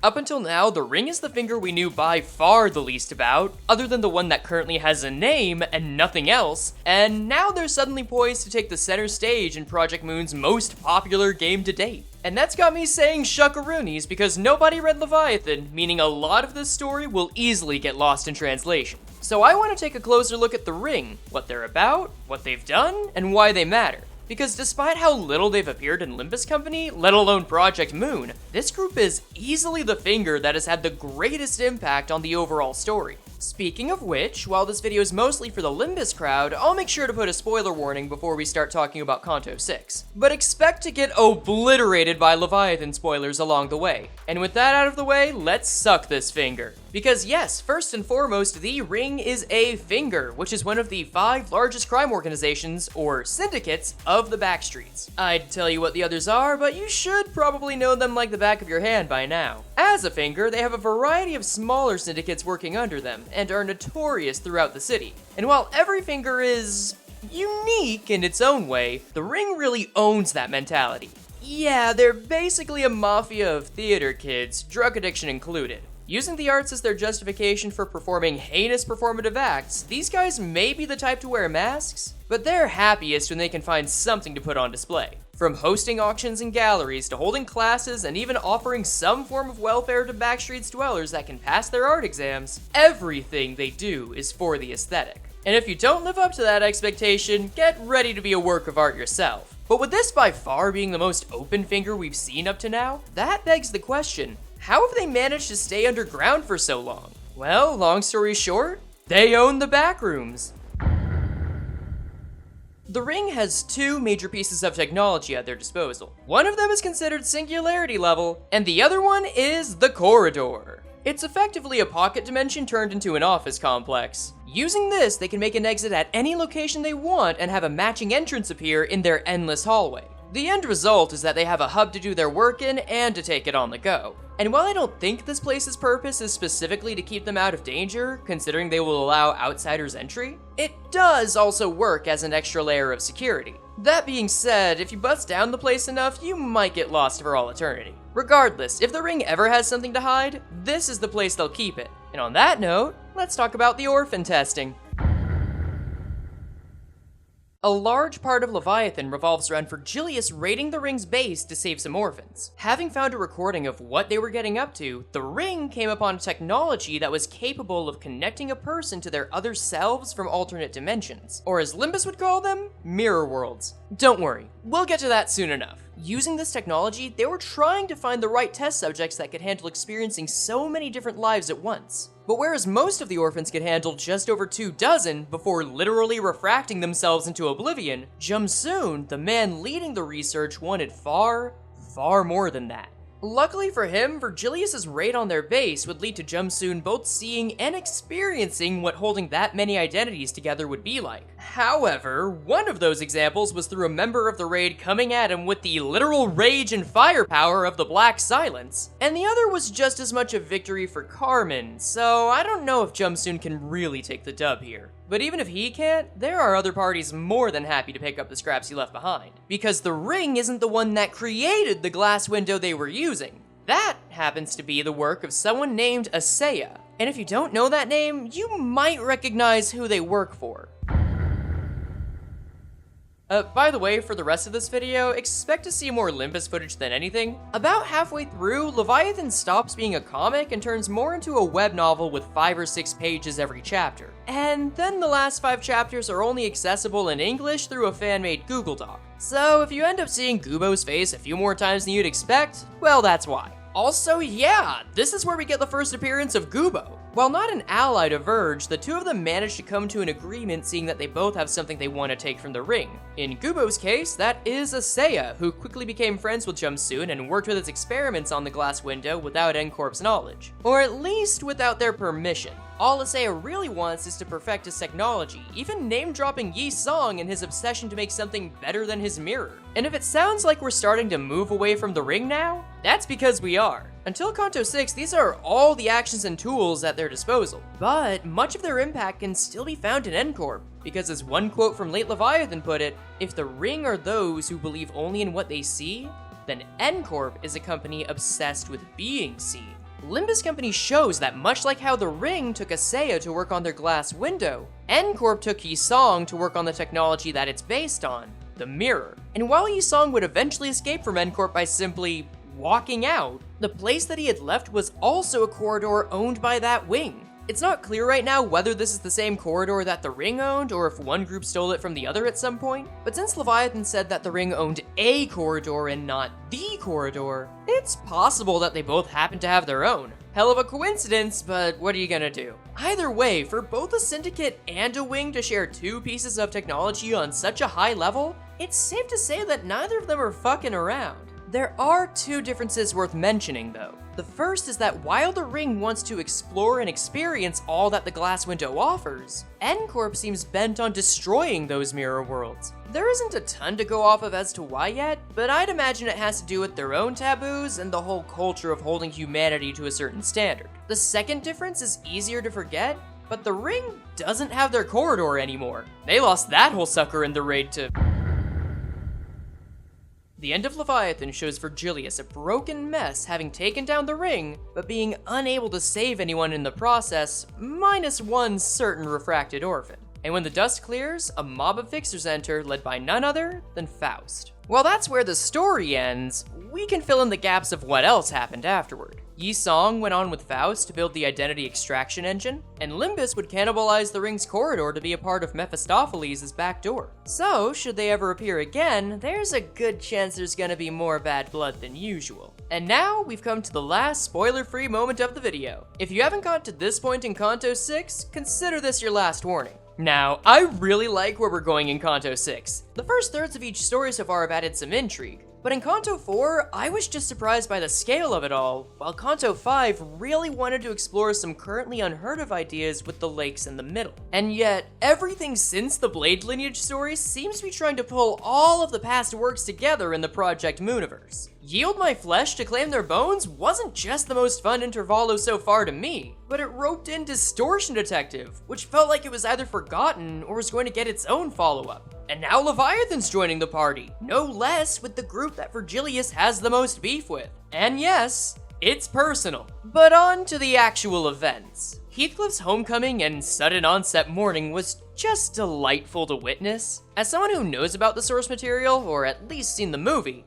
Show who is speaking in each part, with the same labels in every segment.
Speaker 1: Up until now, the ring is the finger we knew by far the least about, other than the one that currently has a name and nothing else, and now they're suddenly poised to take the center stage in Project Moon's most popular game to date. And that's got me saying shuckaroonies because nobody read Leviathan, meaning a lot of this story will easily get lost in translation. So I want to take a closer look at the ring, what they're about, what they've done, and why they matter. Because despite how little they've appeared in Limbus Company, let alone Project Moon, this group is easily the finger that has had the greatest impact on the overall story. Speaking of which, while this video is mostly for the Limbus crowd, I'll make sure to put a spoiler warning before we start talking about Canto 6. But expect to get obliterated by Leviathan spoilers along the way. And with that out of the way, let's suck this finger. Because yes, first and foremost, the Ring is a finger, which is one of the 5 largest crime organizations, or syndicates, of the backstreets. I'd tell you what the others are, but you should probably know them like the back of your hand by now. As a finger, they have a variety of smaller syndicates working under them, and are notorious throughout the city. And while every finger is unique in its own way, the Ring really owns that mentality. Yeah, they're basically a mafia of theater kids, drug addiction included. Using the arts as their justification for performing heinous performative acts, these guys may be the type to wear masks, but they're happiest when they can find something to put on display. From hosting auctions and galleries to holding classes and even offering some form of welfare to Backstreet's dwellers that can pass their art exams, everything they do is for the aesthetic. And if you don't live up to that expectation, get ready to be a work of art yourself. But with this by far being the most open finger we've seen up to now, that begs the question, how have they managed to stay underground for so long? Well, long story short, they own the backrooms. The Ring has 2 major pieces of technology at their disposal. One of them is considered singularity level, and the other one is the Corridor. It's effectively a pocket dimension turned into an office complex. Using this, they can make an exit at any location they want and have a matching entrance appear in their endless hallway. The end result is that they have a hub to do their work in and to take it on the go. And while I don't think this place's purpose is specifically to keep them out of danger, considering they will allow outsiders entry, it does also work as an extra layer of security. That being said, if you bust down the place enough, you might get lost for all eternity. Regardless, if the Ring ever has something to hide, this is the place they'll keep it. And on that note, let's talk about the orphan testing. A large part of Leviathan revolves around Virgilius raiding the Ring's base to save some orphans. Having found a recording of what they were getting up to, the Ring came upon technology that was capable of connecting a person to their other selves from alternate dimensions, or as Limbus would call them, mirror worlds. Don't worry, we'll get to that soon enough. Using this technology, they were trying to find the right test subjects that could handle experiencing so many different lives at once. But whereas most of the orphans could handle just over 24 before literally refracting themselves into oblivion, Jumsoon, the man leading the research, wanted far, far more than that. Luckily for him, Virgilius's raid on their base would lead to Jumsoon both seeing and experiencing what holding that many identities together would be like. However, one of those examples was through a member of the raid coming at him with the literal rage and firepower of the Black Silence, and the other was just as much a victory for Carmen, so I don't know if Jumsoon can really take the dub here. But even if he can't, there are other parties more than happy to pick up the scraps he left behind. Because the Ring isn't the one that created the glass window they were using. That happens to be the work of someone named Asaya. And if you don't know that name, you might recognize who they work for. By the way, for the rest of this video, expect to see more Limbus footage than anything. About halfway through, Leviathan stops being a comic and turns more into a web novel with 5 or 6 pages every chapter. And then the last 5 chapters are only accessible in English through a fan-made Google Doc. So if you end up seeing Gobo's face a few more times than you'd expect, well, that's why. Also, yeah, this is where we get the first appearance of Gobo. While not an ally to Verge, the two of them manage to come to an agreement seeing that they both have something they want to take from the Ring. In Gobo's case, that is Asaya, who quickly became friends with Jumsoon and worked with his experiments on the glass window without Corp's knowledge. Or at least without their permission. All Asaya really wants is to perfect his technology, even name-dropping Yi Song and his obsession to make something better than his mirror. And if it sounds like we're starting to move away from the Ring now, that's because we are. Until Canto 6, these are all the actions and tools at their disposal. But much of their impact can still be found in Corp, because as one quote from late Leviathan put it, if the Ring are those who believe only in what they see, then Corp is a company obsessed with being seen. Limbus Company shows that much like how the ring took Asaya to work on their glass window, Corp took Yi-Song to work on the technology that it's based on, the mirror. And while Yi-Song would eventually escape from Corp by simply walking out, the place that he had left was also a corridor owned by that wing. It's not clear right now whether this is the same corridor that the ring owned or if one group stole it from the other at some point, but since Leviathan said that the ring owned a corridor and not the corridor, it's possible that they both happen to have their own. Hell of a coincidence, but what are you gonna do? Either way, for both a syndicate and a wing to share two pieces of technology on such a high level, it's safe to say that neither of them are fucking around. There are two differences worth mentioning though. The first is that while the ring wants to explore and experience all that the glass window offers, Corp seems bent on destroying those mirror worlds. There isn't a ton to go off of as to why yet, but I'd imagine it has to do with their own taboos and the whole culture of holding humanity to a certain standard. The second difference is easier to forget, but the ring doesn't have their corridor anymore. They lost that whole sucker in the raid to... The end of Leviathan shows Virgilius a broken mess, having taken down the ring, but being unable to save anyone in the process, minus one certain refracted orphan. And when the dust clears, a mob of fixers enter, led by none other than Faust. While that's where the story ends, we can fill in the gaps of what else happened afterward. Yi-Song went on with Faust to build the identity extraction engine, and Limbus would cannibalize the ring's corridor to be a part of Mephistopheles' back door. So, should they ever appear again, there's a good chance there's gonna be more bad blood than usual. And now, we've come to the last spoiler-free moment of the video. If you haven't got to this point in Canto 6, consider this your last warning. Now, I really like where we're going in Canto 6. The first thirds of each story so far have added some intrigue, but in Canto 4, I was just surprised by the scale of it all, while Canto 5 really wanted to explore some currently unheard of ideas with the lakes in the middle. And yet, everything since the Blade lineage story seems to be trying to pull all of the past works together in the Project Mooniverse. Yield My Flesh to Claim Their Bones wasn't just the most fun intervallo so far to me, but it roped in Distortion Detective, which felt like it was either forgotten or was going to get its own follow-up. And now Leviathan's joining the party, no less with the group that Virgilius has the most beef with. And yes, it's personal. But on to the actual events. Heathcliff's homecoming and sudden onset mourning was just delightful to witness. As someone who knows about the source material, or at least seen the movie,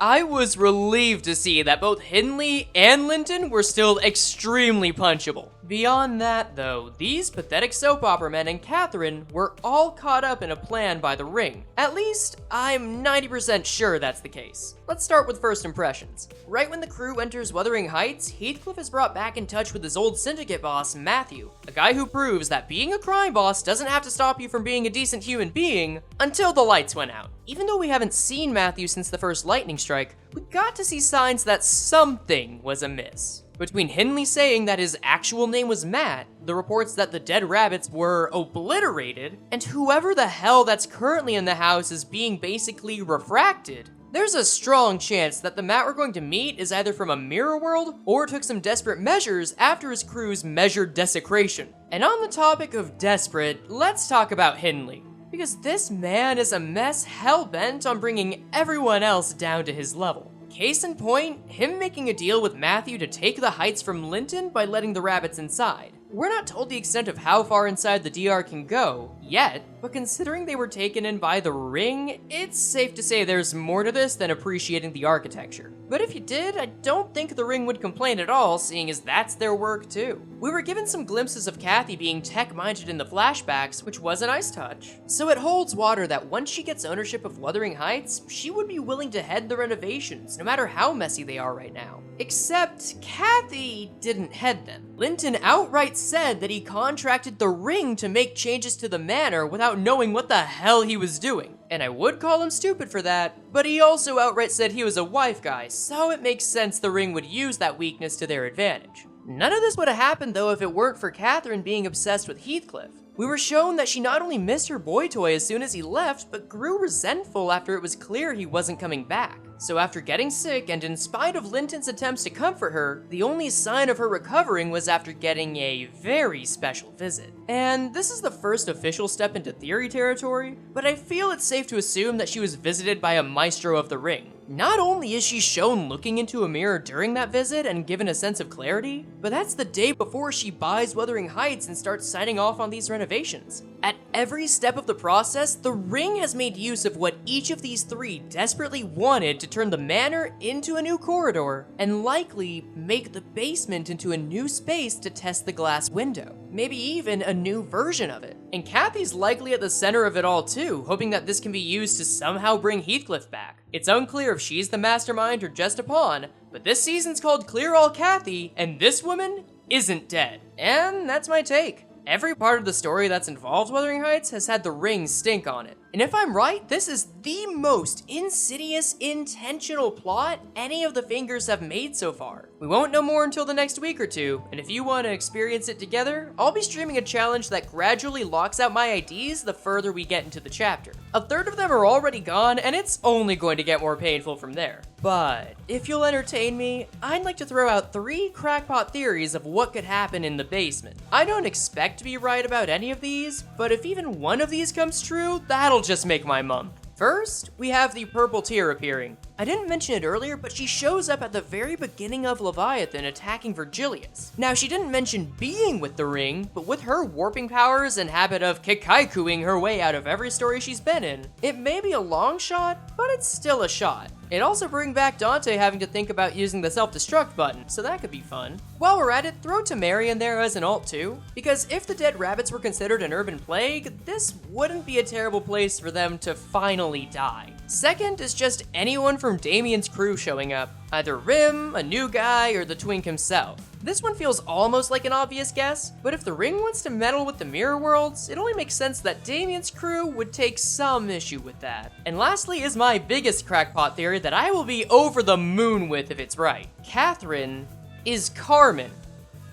Speaker 1: I was relieved to see that both Hindley and Linton were still extremely punchable. Beyond that, though, these pathetic soap opera men and Catherine were all caught up in a plan by the Ring. At least, I'm 90% sure that's the case. Let's start with first impressions. Right when the crew enters Wuthering Heights, Heathcliff is brought back in touch with his old syndicate boss, Matthew, a guy who proves that being a crime boss doesn't have to stop you from being a decent human being until the lights went out. Even though we haven't seen Matthew since the first lightning strike, we got to see signs that something was amiss. Between Hindley saying that his actual name was Matt, the reports that the dead rabbits were obliterated, and whoever the hell that's currently in the house is being basically refracted, there's a strong chance that the Matt we're going to meet is either from a mirror world or took some desperate measures after his crew's measured desecration. And on the topic of desperate, let's talk about Hindley. Because this man is a mess hell-bent on bringing everyone else down to his level. Case in point, him making a deal with Matthew to take the heights from Linton by letting the rabbits inside. We're not told the extent of how far inside the DR can go, yet, but considering they were taken in by the Ring, it's safe to say there's more to this than appreciating the architecture. But if you did, I don't think the Ring would complain at all, seeing as that's their work too. We were given some glimpses of Kathy being tech-minded in the flashbacks, which was a nice touch. So it holds water that once she gets ownership of Wuthering Heights, she would be willing to head the renovations, no matter how messy they are right now. Except, Kathy didn't head them. Linton outright said that he contracted the Ring to make changes to the manor without knowing what the hell he was doing. And I would call him stupid for that, but he also outright said he was a wife guy, so it makes sense the Ring would use that weakness to their advantage. None of this would have happened though if it weren't for Catherine being obsessed with Heathcliff. We were shown that she not only missed her boy toy as soon as he left, but grew resentful after it was clear he wasn't coming back. So after getting sick, and in spite of Linton's attempts to comfort her, the only sign of her recovering was after getting a very special visit. And this is the first official step into theory territory, but I feel it's safe to assume that she was visited by a maestro of the Ring. Not only is she shown looking into a mirror during that visit and given a sense of clarity, but that's the day before she buys Wuthering Heights and starts signing off on these renovations. At every step of the process, the ring has made use of what each of these three desperately wanted to turn the manor into a new corridor, and likely make the basement into a new space to test the glass window. Maybe even a new version of it. And Kathy's likely at the center of it all too, hoping that this can be used to somehow bring Heathcliff back. It's unclear if she's the mastermind or just a pawn, but this season's called Clear All Kathy, and this woman isn't dead. And that's my take. Every part of the story that's involved Wuthering Heights has had the ring stink on it. And if I'm right, this is the most insidious, intentional plot any of the fingers have made so far. We won't know more until the next week or two, and if you want to experience it together, I'll be streaming a challenge that gradually locks out my IDs the further we get into the chapter. A third of them are already gone, and it's only going to get more painful from there. But if you'll entertain me, I'd like to throw out 3 crackpot theories of what could happen in the basement. I don't expect to be right about any of these, but if even one of these comes true, that'll just make my month. First, we have the purple tear appearing. I didn't mention it earlier, but she shows up at the very beginning of Leviathan attacking Virgilius. Now, she didn't mention being with the ring, but with her warping powers and habit of kikaikuing her way out of every story she's been in, it may be a long shot, but it's still a shot. It also brings back Dante having to think about using the self-destruct button, so that could be fun. While we're at it, throw Temeri in there as an alt too, because if the dead rabbits were considered an urban plague, this wouldn't be a terrible place for them to finally die. Second is just anyone from Damien's crew showing up, either Rim, a new guy, or the Twink himself. This one feels almost like an obvious guess, but if the ring wants to meddle with the mirror worlds, it only makes sense that Damien's crew would take some issue with that. And lastly is my biggest crackpot theory that I will be over the moon with if it's right. Catherine is Carmen.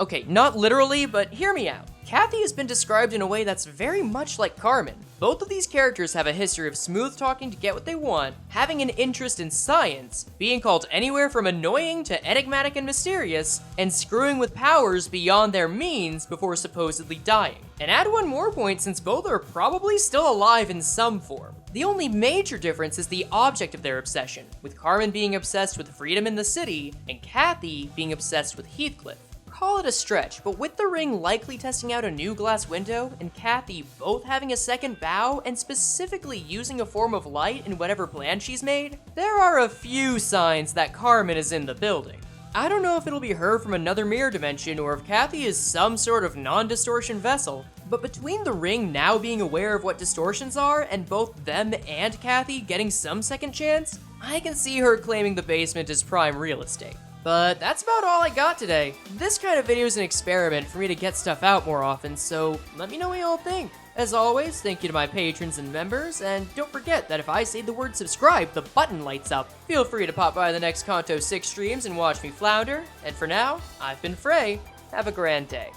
Speaker 1: Okay, not literally, but hear me out. Kathy has been described in a way that's very much like Carmen. Both of these characters have a history of smooth talking to get what they want, having an interest in science, being called anywhere from annoying to enigmatic and mysterious, and screwing with powers beyond their means before supposedly dying. And add one more point since both are probably still alive in some form. The only major difference is the object of their obsession, with Carmen being obsessed with freedom in the city, and Kathy being obsessed with Heathcliff. Call it a stretch, but with the ring likely testing out a new glass window, and Kathy both having a second bow and specifically using a form of light in whatever plan she's made, there are a few signs that Carmen is in the building. I don't know if it'll be her from another mirror dimension or if Kathy is some sort of non-distortion vessel, but between the ring now being aware of what distortions are and both them and Kathy getting some second chance, I can see her claiming the basement as prime real estate. But that's about all I got today. This kind of video is an experiment for me to get stuff out more often, so let me know what y'all think. As always, thank you to my patrons and members, and don't forget that if I say the word subscribe, the button lights up. Feel free to pop by the next Canto 6 streams and watch me flounder, and for now, I've been Frey. Have a grand day.